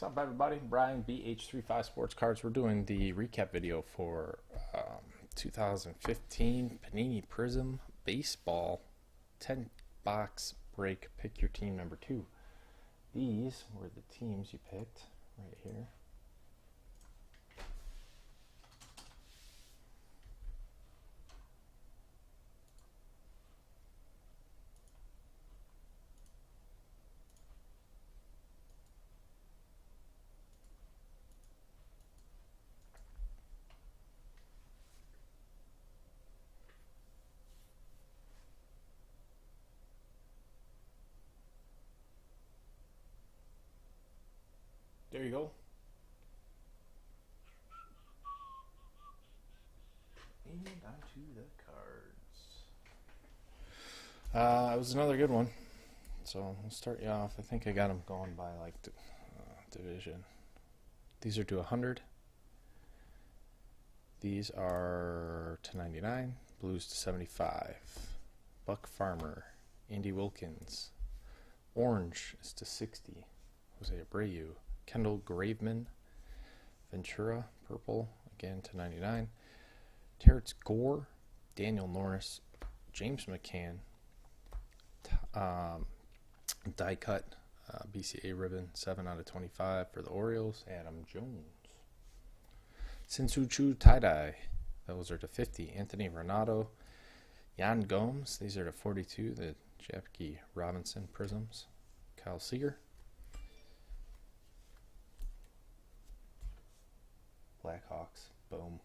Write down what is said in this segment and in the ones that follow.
What's up, everybody? Brian, BH35 Sports Cards. We're doing the recap video for 2015 Panini Prizm Baseball 10 box break. Pick your team number 2. These were the teams you picked right here. There you go. And onto the cards. It was another good one. So we'll start you off. I think I got them going by like division. These are to 100. These are to 99. Blues to 75. Buck Farmer. Andy Wilkins. Orange is to 60. Jose Abreu. Kendall Graveman. Ventura. Purple. Again to 99. Terrence Gore. Daniel Norris. James McCann. Die cut. BCA ribbon. 7 out of 25 for the Orioles. Adam Jones. Sinsu Chu tie-dye. Those are to 50. Anthony Renato. Yan Gomes. These are to 42. The Jackie Robinson Prisms. Kyle Seager. Blackhawks. Boom.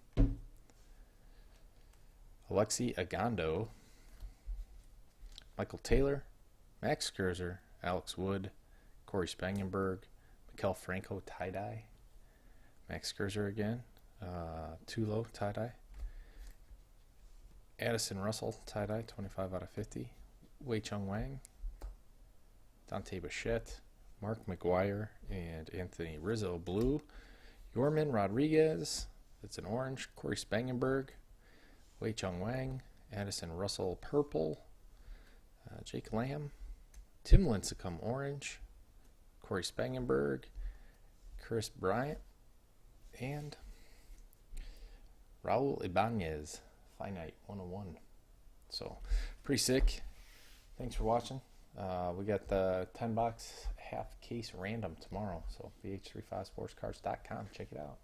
Alexi Agando. Michael Taylor. Max Scherzer. Alex Wood. Corey Spangenberg. Maikel Franco tie-dye. Max Scherzer again. Tulo tie-dye. Addison Russell tie-dye, 25 out of 50. Wei Chung Wang. Dante Bichette. Mark McGuire. And Anthony Rizzo blue. Yorman Rodriguez. That's an orange. Corey Spangenberg. Wei Chung Wang. Addison Russell purple. Jake Lamb. Tim Lincecum orange. Corey Spangenberg. Chris Bryant. And Raul Ibanez, Finite 101. So, pretty sick. Thanks for watching. We got the 10 box half case random tomorrow. So, bh35sportscards.com. Check it out.